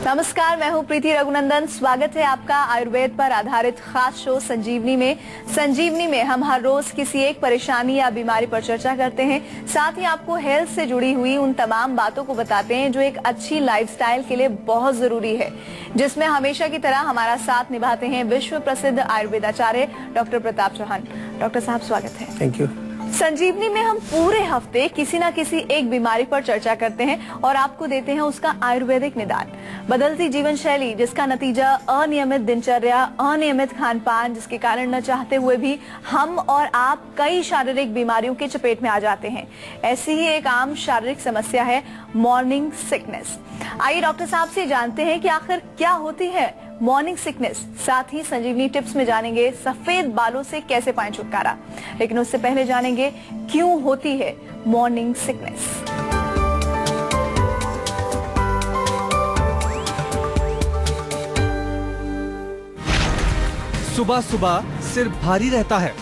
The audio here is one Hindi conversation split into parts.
नमस्कार, मैं हूं प्रीति रघुनंदन। स्वागत है आपका आयुर्वेद पर आधारित खास शो संजीवनी में। संजीवनी में हम हर रोज किसी एक परेशानी या बीमारी पर चर्चा करते हैं, साथ ही आपको हेल्थ से जुड़ी हुई उन तमाम बातों को बताते हैं जो एक अच्छी लाइफस्टाइल के लिए बहुत जरूरी है, जिसमें हमेशा की तरह हमारा साथ निभाते हैं विश्व प्रसिद्ध आयुर्वेदाचार्य डॉक्टर प्रताप चौहान। डॉक्टर साहब, स्वागत है। Thank you. संजीवनी में हम पूरे हफ्ते किसी न किसी एक बीमारी पर चर्चा करते हैं और आपको देते हैं उसका आयुर्वेदिक निदान। बदलती जीवन शैली, जिसका नतीजा अनियमित दिनचर्या, अनियमित खान पान, जिसके कारण न चाहते हुए भी हम और आप कई शारीरिक बीमारियों के चपेट में आ जाते हैं। ऐसी ही एक आम शारीरिक समस्या है मॉर्निंग सिकनेस। आइए डॉक्टर साहब से जानते हैं कि आखिर क्या होती है मॉर्निंग सिकनेस। साथ ही संजीवनी टिप्स में जानेंगे सफेद बालों से कैसे पाएं छुटकारा। लेकिन उससे पहले जानेंगे क्यों होती है मॉर्निंग सिकनेस। सुबह सुबह सिर भारी रहता है,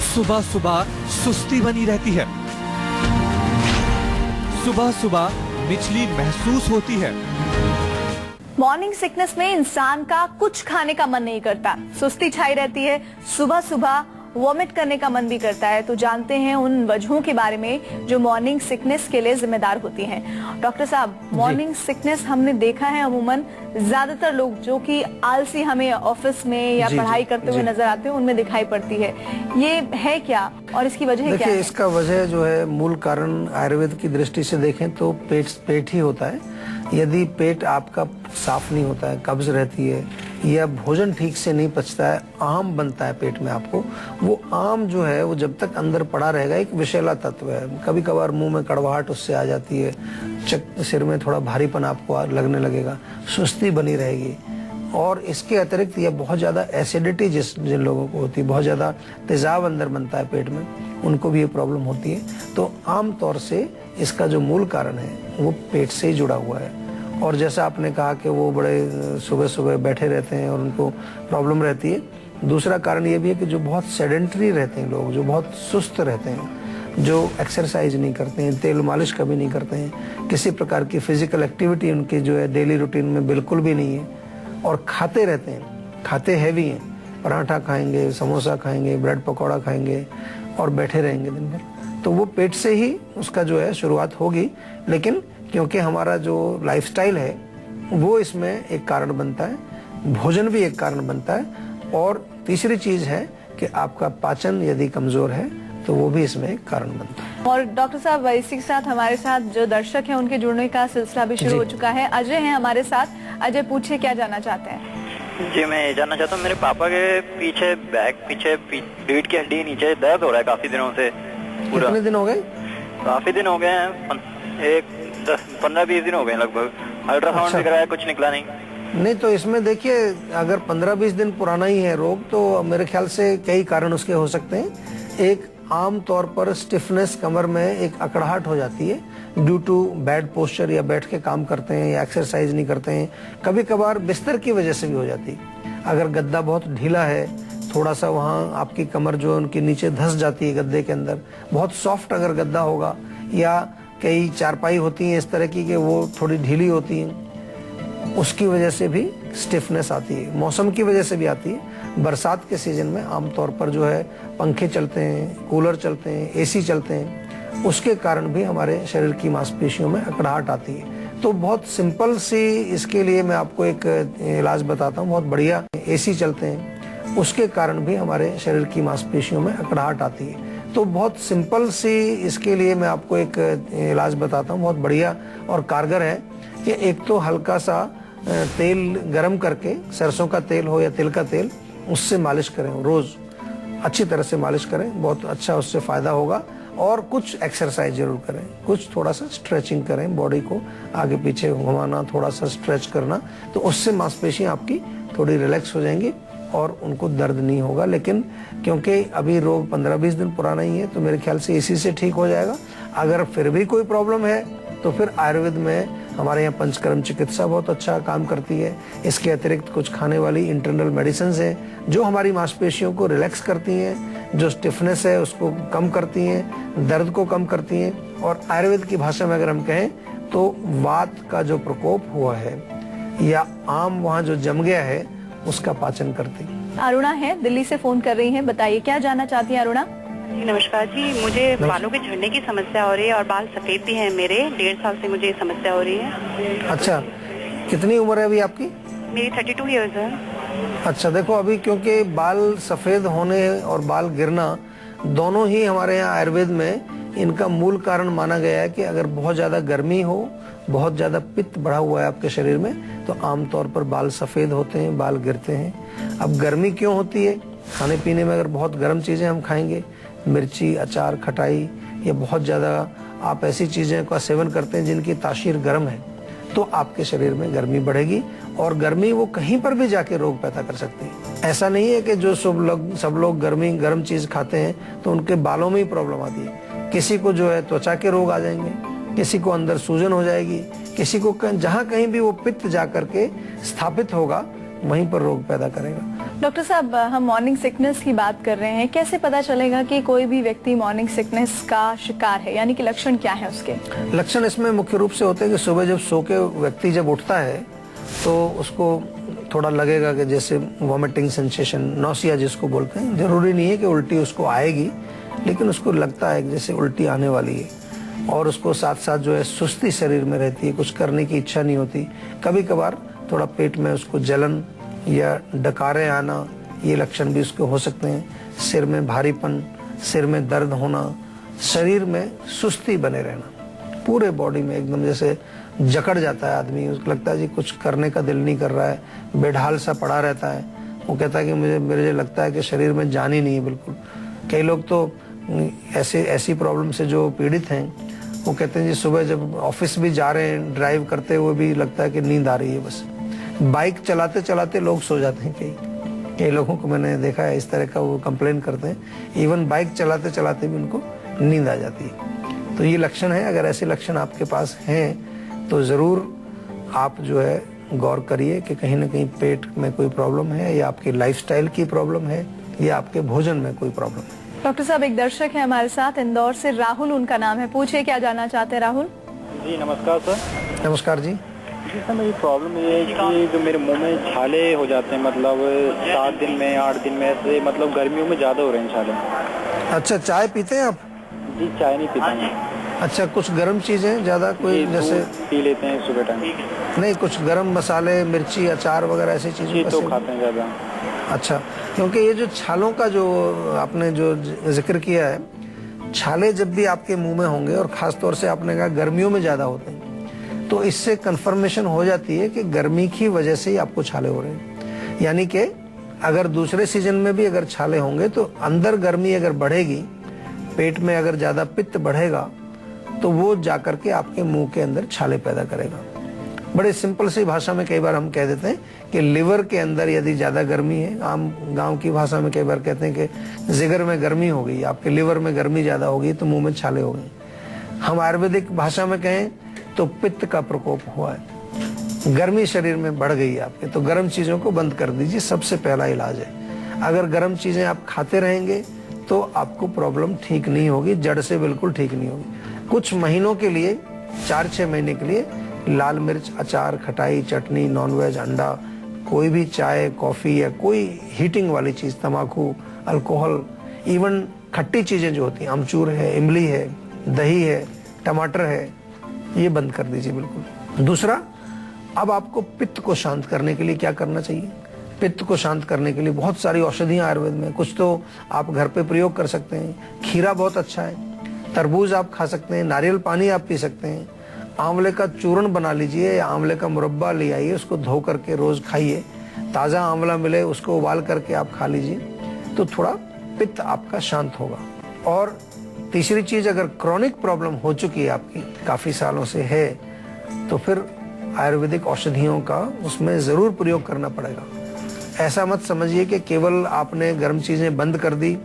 सुबह सुबह सुस्ती बनी रहती है, सुबह सुबह मिचली महसूस होती है। मॉर्निंग सिकनेस में इंसान का कुछ खाने का मन नहीं करता, सुस्ती छाई रहती है, सुबह सुबह वॉमिट करने का मन भी करता है। तो जानते हैं उन वजहों के बारे में जो मॉर्निंग सिकनेस के लिए जिम्मेदार होती हैं। डॉक्टर साहब, मॉर्निंग सिकनेस हमने देखा है अमूमन ज्यादातर लोग जो कि आलसी हमें ऑफिस में या पढ़ाई करते हुए नजर आते हैं उनमें दिखाई पड़ती है। ये है क्या और इसकी वजह क्या है? इसका वजह जो है, मूल कारण आयुर्वेद की दृष्टि से देखें तो पेट ही होता है। यदि पेट आपका साफ नहीं होता है, कब्ज रहती है या भोजन ठीक से नहीं पचता है, आम बनता है पेट में आपको, वो आम जो है वो जब तक अंदर पड़ा रहेगा, एक विषैला तत्व है। कभी कभार मुंह में कड़वाहट उससे आ जाती है, सिर में थोड़ा भारीपन आपको लगने लगेगा, सुस्ती बनी रहेगी। और इसके अतिरिक्त यह बहुत ज्यादा एसिडिटी जिन लोगों को होती है, बहुत ज्यादा तेजाब अंदर बनता है पेट में, उनको भी ये प्रॉब्लम होती है। तो आम तौर से इसका जो मूल कारण है वो पेट से ही जुड़ा हुआ है। और जैसा आपने कहा कि वो बड़े सुबह सुबह बैठे रहते हैं और उनको प्रॉब्लम रहती है। दूसरा कारण ये भी है कि जो बहुत सेडेंटरी रहते हैं लोग, जो बहुत सुस्त रहते हैं, जो एक्सरसाइज नहीं करते हैं, तेल मालिश कभी नहीं करते हैं, किसी प्रकार की फिजिकल एक्टिविटी उनकी जो है डेली रूटीन में बिल्कुल भी नहीं है, और खाते रहते हैं, खाते हैवी हैं, पराठा खाएंगे, समोसा खाएंगे, ब्रेड पकौड़ा खाएंगे और बैठे रहेंगे दिन भर, तो वो पेट से ही उसका जो है शुरुआत होगी। लेकिन क्योंकि हमारा जो लाइफस्टाइल है वो इसमें एक कारण बनता है, भोजन भी एक कारण बनता है, और तीसरी चीज है कि आपका पाचन यदि कमजोर है तो वो भी इसमें एक कारण बनता है। और डॉक्टर साहब, इसी के साथ हमारे साथ जो दर्शक हैं उनके जुड़ने का सिलसिला भी शुरू हो चुका है। अजय हैं हमारे साथ। अजय, पूछिए, क्या जानना चाहते हैं? जी, मैं ये जानना चाहता हूँ, मेरे पापा के पीछे पीठ की हड्डी नीचे दर्द हो रहा है काफी दिनों से। कितने दिन हो गए? काफी दिन हो गए हैं, 15-20 दिन हो गए लगभग। अल्ट्रासाउंड भी कराया, कुछ निकला नहीं। तो इसमें देखिए, अगर 15-20 दिन पुराना ही है रोग तो मेरे ख्याल से कई कारण उसके हो सकते हैं। एक, आम तौर पर स्टिफनेस, कमर में एक अकड़ाहट हो जाती है ड्यू टू बैड पोस्चर, या बैठ के काम करते हैं या एक्सरसाइज नहीं करते हैं। कभी कभार बिस्तर की वजह से भी हो जाती है। अगर गद्दा बहुत ढीला है, थोड़ा सा वहाँ आपकी कमर जो उनके नीचे धंस जाती है गद्दे के अंदर, बहुत सॉफ्ट अगर गद्दा होगा, या कई चारपाई होती हैं इस तरह की कि वो थोड़ी ढीली होती हैं, उसकी वजह से भी स्टिफनेस आती है। मौसम की वजह से भी आती है। बरसात के सीजन में आमतौर पर जो है पंखे चलते हैं, कूलर चलते हैं, एसी चलते हैं, उसके कारण भी हमारे शरीर की मांसपेशियों में अकड़ाहट आती है। तो बहुत सिंपल सी इसके लिए मैं आपको एक इलाज बताता हूँ, बहुत बढ़िया। एसी चलते हैं, उसके कारण भी हमारे शरीर की मांसपेशियों में अकड़ाहट आती है। तो बहुत सिंपल सी इसके लिए मैं आपको एक इलाज बताता हूँ, बहुत बढ़िया और कारगर है। कि एक तो हल्का सा तेल गरम करके, सरसों का तेल हो या तिल का तेल, उससे मालिश करें, रोज अच्छी तरह से मालिश करें, बहुत अच्छा उससे फायदा होगा। और कुछ एक्सरसाइज जरूर करें, कुछ थोड़ा सा स्ट्रेचिंग करें, बॉडी को आगे पीछे घुमाना, थोड़ा सा स्ट्रेच करना, तो उससे मांसपेशियां आपकी थोड़ी रिलैक्स हो जाएंगी और उनको दर्द नहीं होगा। लेकिन क्योंकि अभी रोग 15-20 दिन पुराना ही है तो मेरे ख्याल से इसी से ठीक हो जाएगा। अगर फिर भी कोई प्रॉब्लम है तो फिर आयुर्वेद में हमारे यहाँ पंचकर्म चिकित्सा बहुत अच्छा काम करती है। इसके अतिरिक्त कुछ खाने वाली इंटरनल मेडिसिन हैं जो हमारी मांसपेशियों को रिलैक्स करती हैं, जो स्टिफनेस है उसको कम करती हैं, दर्द को कम करती हैं। और आयुर्वेद की भाषा में अगर हम कहें, तो वात का जो प्रकोप हुआ है या आम वहाँ जो जम गया है उसका पाचन करती। अरुणा है, दिल्ली से फोन कर रही हैं, बताइए क्या जानना चाहती हैं अरुणा? जी नमस्कार जी, मुझे बालों के झड़ने की समस्या हो रही है और बाल सफेद भी हैं मेरे। 1.5 साल से मुझे ये समस्या हो रही है। अच्छा, कितनी उम्र है अभी आपकी? मेरी 32 ईयर्स है। अच्छा, देखो अभी क्योंकि बाल सफेद होने और बाल गिरना दोनों ही हमारे यहाँ आयुर्वेद में इनका मूल कारण माना गया है कि अगर बहुत ज्यादा गर्मी हो, बहुत ज्यादा पित्त बढ़ा हुआ है आपके शरीर में, तो आमतौर पर बाल सफेद होते हैं, बाल गिरते हैं। अब गर्मी क्यों होती है? खाने पीने में अगर बहुत गर्म चीजें हम खाएंगे, मिर्ची, अचार, खटाई, या बहुत ज्यादा आप ऐसी चीजें का सेवन करते हैं जिनकी तासीर गर्म है, तो आपके शरीर में गर्मी बढ़ेगी और गर्मी वो कहीं पर भी जाके रोग पैदा कर सकती है। ऐसा नहीं है कि जो सब लोग गर्म चीज खाते हैं तो उनके बालों में ही प्रॉब्लम आती है। किसी को जो है त्वचा के रोग आ जाएंगे, किसी को अंदर सूजन हो जाएगी, किसी को जहाँ कहीं भी वो पित्त जा करके स्थापित होगा वहीं पर रोग पैदा करेगा। डॉक्टर साहब, हम मॉर्निंग सिकनेस की बात कर रहे हैं, कैसे पता चलेगा कि कोई भी व्यक्ति मॉर्निंग सिकनेस का शिकार है, यानी कि लक्षण क्या है उसके? लक्षण इसमें मुख्य रूप से होते हैं कि सुबह जब सो के व्यक्ति जब उठता है तो उसको थोड़ा लगेगा कि जैसे वॉमिटिंग सेंसेशन, नौसिया जिसको बोलते हैं। जरूरी नहीं है कि उल्टी उसको आएगी, लेकिन उसको लगता है कि जैसे उल्टी आने वाली है, और उसको साथ साथ जो है सुस्ती शरीर में रहती है, कुछ करने की इच्छा नहीं होती। कभी कभार थोड़ा पेट में उसको जलन या डकारे आना, ये लक्षण भी उसके हो सकते हैं। सिर में भारीपन, सिर में दर्द होना, शरीर में सुस्ती बने रहना, पूरे बॉडी में एकदम जैसे जकड़ जाता है आदमी, उसको लगता है जी कुछ करने का दिल नहीं कर रहा है, बेढाल सा पड़ा रहता है। वो कहता है कि मुझे लगता है कि शरीर में जान ही नहीं है बिल्कुल। कई लोग तो ऐसी प्रॉब्लम से जो पीड़ित हैं, वो कहते हैं जी सुबह जब ऑफिस भी जा रहे हैं, ड्राइव करते हुए भी लगता है कि नींद आ रही है बस। बाइक चलाते चलाते लोग सो जाते हैं। कई लोगों को मैंने देखा है इस तरह का, वो कंप्लेन करते हैं इवन बाइक चलाते चलाते भी उनको नींद आ जाती है। तो ये लक्षण है। अगर ऐसे लक्षण आपके पास हैं तो जरूर आप जो है गौर करिए कि कहीं ना कहीं पेट में कोई प्रॉब्लम है, या आपकी लाइफस्टाइल की प्रॉब्लम है, या आपके भोजन में कोई प्रॉब्लम है। डॉक्टर साहब, एक दर्शक है हमारे साथ, इंदौर से राहुल उनका नाम है, पूछिए क्या जानना चाहते हैं राहुल? जी नमस्कार सर। नमस्कार जी। जी सर, मेरी प्रॉब्लम ये है कि जो मेरे मुंह में छाले हो जाते हैं, मतलब 7 दिन में 8 दिन में, ऐसे मतलब गर्मियों में ज्यादा हो रहे हैं छाले। अच्छा, चाय पीते हैं आप? जी चाय नहीं पीता हूँ। अच्छा, कुछ गर्म चीजें ज्यादा कोई जैसे पी लेते हैं सुबह टाइम? नहीं, कुछ गर्म मसाले, मिर्ची, अचार वगैरह ऐसी चीजें तो खाते हैं ज्यादा। अच्छा, क्योंकि ये जो छालों का जो आपने जो जिक्र किया है, छाले जब भी आपके मुंह में होंगे और खास तौर से आपने कहा गर्मियों में ज्यादा होते हैं, तो इससे कंफर्मेशन हो जाती है कि गर्मी की वजह से ही आपको छाले हो रहे हैं। यानी कि अगर दूसरे सीजन में भी अगर छाले होंगे तो अंदर गर्मी अगर बढ़ेगी, पेट में अगर ज्यादा पित्त बढ़ेगा, तो वो जाकर के आपके मुंह के अंदर छाले पैदा करेगा। बड़े सिंपल सी भाषा में कई बार हम कह देते हैं कि लिवर के अंदर यदि ज्यादा गर्मी है, आम गांव की भाषा में कई बार कहते हैं कि जिगर में गर्मी हो गई, आपके लिवर में गर्मी ज्यादा हो गई तो मुंह में छाले हो गए। हम आयुर्वेदिक भाषा में कहें तो पित्त का प्रकोप हुआ है, गर्मी शरीर में बढ़ गई है आपके, तो गर्म चीजों को बंद कर दीजिए, सबसे पहला इलाज है। अगर गर्म चीजें आप खाते रहेंगे तो आपको प्रॉब्लम ठीक नहीं होगी, जड़ से बिल्कुल ठीक नहीं होगी। कुछ महीनों के लिए, 4-6 महीने के लिए लाल मिर्च, अचार, खटाई, चटनी, नॉनवेज, अंडा, कोई भी चाय, कॉफी या कोई हीटिंग वाली चीज, तंबाकू, अल्कोहल, इवन खट्टी चीजें जो होती हैं, अमचूर है, इमली है, दही है, टमाटर है, ये बंद कर दीजिए बिल्कुल। दूसरा, अब आपको पित्त को शांत करने के लिए क्या करना चाहिए? पित्त को शांत करने के लिए बहुत सारी औषधियां आयुर्वेद में, कुछ तो आप घर पे प्रयोग कर सकते हैं। खीरा बहुत अच्छा है, तरबूज आप खा सकते हैं, नारियल पानी आप पी सकते हैं, आंवले का चूर्ण बना लीजिए या आंवले का मुरब्बा ले आइए, उसको धो करके रोज खाइए। ताजा आंवला मिले उसको उबाल करके आप खा लीजिए, तो थोड़ा पित्त आपका शांत होगा। और तीसरी चीज, अगर क्रॉनिक प्रॉब्लम हो चुकी है आपकी, काफी सालों से है, तो फिर आयुर्वेदिक औषधियों का उसमें जरूर प्रयोग करना पड़ेगा। ऐसा मत समझिए कि केवल आपने गर्म चीजें बंद कर दी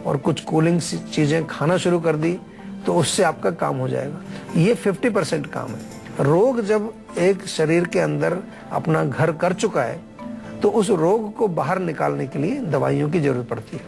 और कुछ कूलिंग चीजें खाना शुरू कर दी तो उससे आपका काम हो जाएगा। ये 50% काम है। रोग जब एक शरीर के अंदर अपना घर कर चुका है तो उस रोग को बाहर निकालने के लिए दवाइयों की जरूरत पड़ती है,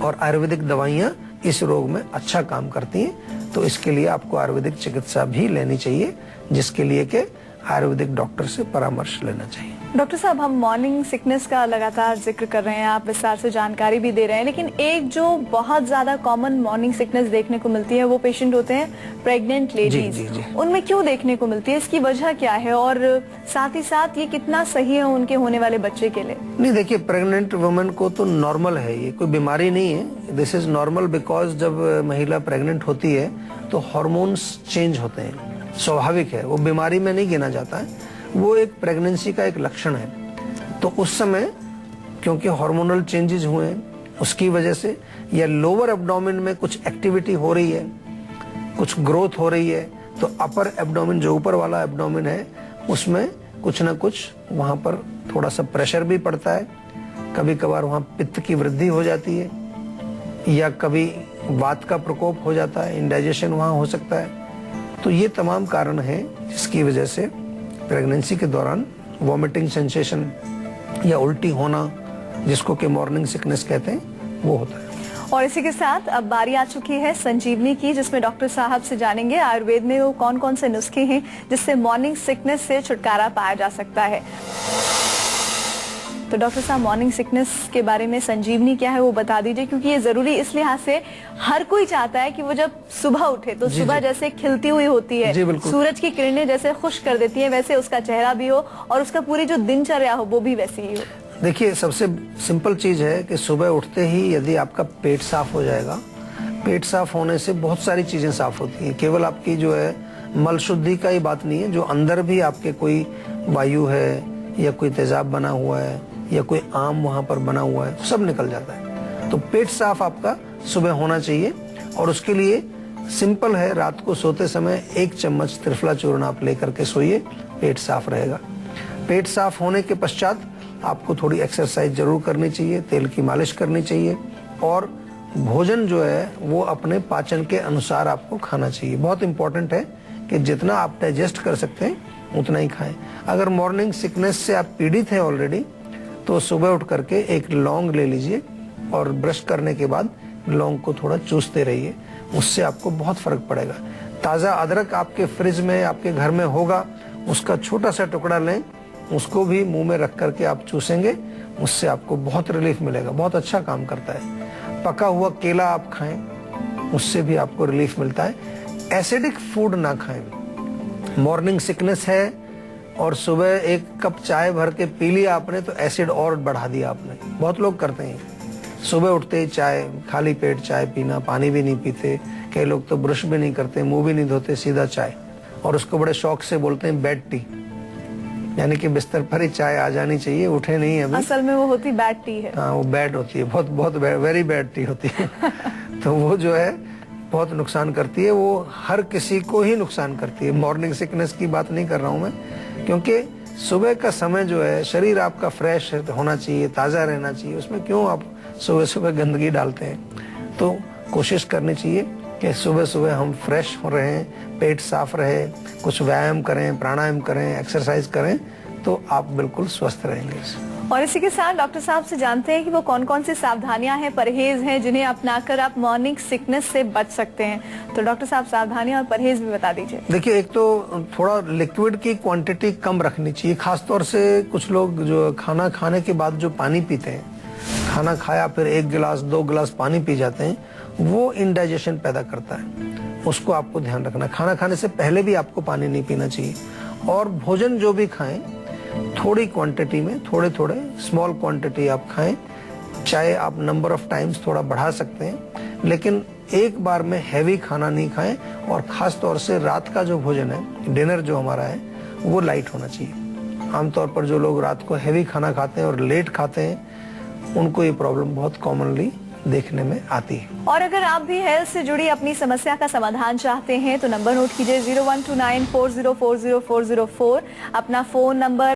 और आयुर्वेदिक दवाइयां इस रोग में अच्छा काम करती हैं। तो इसके लिए आपको आयुर्वेदिक चिकित्सा भी लेनी चाहिए, जिसके लिए कि आयुर्वेदिक डॉक्टर से परामर्श लेना चाहिए। डॉक्टर साहब, हम मॉर्निंग सिकनेस का लगातार जिक्र कर रहे हैं, आप विस्तार से जानकारी भी दे रहे हैं, लेकिन एक जो बहुत ज्यादा कॉमन मॉर्निंग सिकनेस देखने को मिलती है वो पेशेंट होते हैं प्रेग्नेंट लेडीज। जी। उनमें क्यों देखने को मिलती है, इसकी वजह क्या है और साथ ही साथ ये कितना सही है उनके होने वाले बच्चे के लिए? नहीं, देखिए, प्रेग्नेंट वुमेन को तो नॉर्मल है, ये कोई बीमारी नहीं है। दिस इज नॉर्मल बिकॉज जब महिला प्रेग्नेंट होती है तो हार्मोन्स चेंज होते हैं, स्वाभाविक है, वो बीमारी में नहीं गिना जाता है, वो एक प्रेगनेंसी का एक लक्षण है। तो उस समय क्योंकि हार्मोनल चेंजेस हुए हैं उसकी वजह से, या लोअर एब्डोमेन में कुछ एक्टिविटी हो रही है, कुछ ग्रोथ हो रही है, तो अपर एब्डोमेन जो ऊपर वाला एब्डोमेन है उसमें कुछ ना कुछ वहां पर थोड़ा सा प्रेशर भी पड़ता है, कभी कभार वहां पित्त की वृद्धि हो जाती है, या कभी वात का प्रकोप हो जाता है, इंडाइजेशन वहां हो सकता है। तो ये तमाम कारण हैं जिसकी वजह से प्रेगनेंसी के दौरान वॉमिटिंग सेंसेशन या उल्टी होना, जिसको कि मॉर्निंग सिकनेस कहते हैं, वो होता है। और इसी के साथ अब बारी आ चुकी है संजीवनी की, जिसमें डॉक्टर साहब से जानेंगे आयुर्वेद में वो कौन कौन से नुस्खे हैं जिससे मॉर्निंग सिकनेस से छुटकारा पाया जा सकता है। तो डॉक्टर साहब, मॉर्निंग सिकनेस के बारे में संजीवनी क्या है वो बता दीजिए, क्योंकि ये जरूरी इस लिहाज से हर कोई चाहता है कि वो जब सुबह उठे तो सुबह जैसे खिलती हुई होती है, सूरज की किरणें जैसे खुश कर देती है, वैसे उसका चेहरा भी हो और उसका पूरी जो दिनचर्या हो वो भी वैसी ही हो। देखिए, सबसे सिंपल चीज है कि सुबह उठते ही यदि आपका पेट साफ हो जाएगा, पेट साफ होने से बहुत सारी चीजें साफ होती हैं। केवल आपकी जो है मल शुद्धि का ही बात नहीं है, जो अंदर भी आपके कोई वायु है या कोई तेजाब बना हुआ है या कोई आम वहां पर बना हुआ है, सब निकल जाता है। तो पेट साफ आपका सुबह होना चाहिए, और उसके लिए सिंपल है, रात को सोते समय 1 चम्मच त्रिफला चूर्ण आप लेकर के सोइए, पेट साफ रहेगा। पेट साफ होने के पश्चात आपको थोड़ी एक्सरसाइज जरूर करनी चाहिए, तेल की मालिश करनी चाहिए, और भोजन जो है वो अपने पाचन के अनुसार आपको खाना चाहिए। बहुत इंपॉर्टेंट है कि जितना आप डाइजेस्ट कर सकते हैं उतना ही खाएं। अगर मॉर्निंग सिकनेस से आप पीड़ित हैं ऑलरेडी, तो सुबह उठ करके एक लौंग ले लीजिए और ब्रश करने के बाद लौंग को थोड़ा चूसते रहिए, उससे आपको बहुत फर्क पड़ेगा। ताज़ा अदरक आपके फ्रिज में, आपके घर में होगा, उसका छोटा सा टुकड़ा लें, उसको भी मुंह में रख करके आप चूसेंगे, उससे आपको बहुत रिलीफ मिलेगा, बहुत अच्छा काम करता है। पका हुआ केला आप खाएं, उससे भी आपको रिलीफ मिलता है। एसिडिक फूड ना खाएं। मॉर्निंग सिकनेस है और सुबह 1 कप चाय भर के पी लिया आपने तो एसिड और बढ़ा दिया आपने। बहुत लोग करते हैं, सुबह उठते ही चाय, खाली पेट चाय पीना, पानी भी नहीं पीते, कई लोग तो ब्रश भी नहीं करते, मुंह भी नहीं धोते, सीधा चाय, और उसको बड़े शौक से बोलते हैं बेड टी, यानी कि बिस्तर पर ही चाय आ जानी चाहिए, उठे नहीं अभी। असल में वो होती बैड टी है। हाँ, वो बैड होती है, बहुत बहुत वेरी बैड टी होती है। तो वो जो है बहुत नुकसान करती है, वो हर किसी को ही नुकसान करती है। मॉर्निंग सिकनेस की बात नहीं कर रहा हूँ मैं, क्योंकि सुबह का समय जो है, शरीर आपका फ्रेश होना चाहिए, ताज़ा रहना चाहिए, उसमें क्यों आप सुबह सुबह गंदगी डालते हैं। तो कोशिश करनी चाहिए कि सुबह सुबह हम फ्रेश हो रहे हैं, पेट साफ रहे, कुछ व्यायाम करें, प्राणायाम करें, एक्सरसाइज करें, तो आप बिल्कुल स्वस्थ रहेंगे। और इसी के साथ डॉक्टर साहब से जानते हैं कि वो कौन कौन सी सावधानियां हैं, परहेज हैं, जिन्हें अपनाकर आप मॉर्निंग सिकनेस से बच सकते हैं। तो डॉक्टर साहब, सावधानियां और परहेज भी बता दीजिए। देखिए, एक तो थोड़ा लिक्विड की क्वांटिटी कम रखनी चाहिए, खासतौर से कुछ लोग जो खाना खाने के बाद जो पानी पीते हैं, खाना खाया फिर 1 गिलास 2 गिलास पानी पी जाते हैं, वो इंडाइजेशन पैदा करता है, उसको आपको ध्यान रखना। खाना खाने से पहले भी आपको पानी नहीं पीना चाहिए, और भोजन जो भी खाएं थोड़ी क्वांटिटी में, थोड़े थोड़े स्मॉल क्वांटिटी आप खाएं। चाहे आप नंबर ऑफ टाइम्स थोड़ा बढ़ा सकते हैं, लेकिन एक बार में हैवी खाना नहीं खाएं, और खास तौर से रात का जो भोजन है, डिनर जो हमारा है, वो लाइट होना चाहिए। आमतौर पर जो लोग रात को हैवी खाना खाते हैं और लेट खाते हैं, उनको ये प्रॉब्लम बहुत कॉमनली देखने में आती है। और अगर आप भी हेल्थ से जुड़ी अपनी समस्या का समाधान चाहते हैं तो नंबर नोट कीजिए 012940404004, अपना फोन नंबर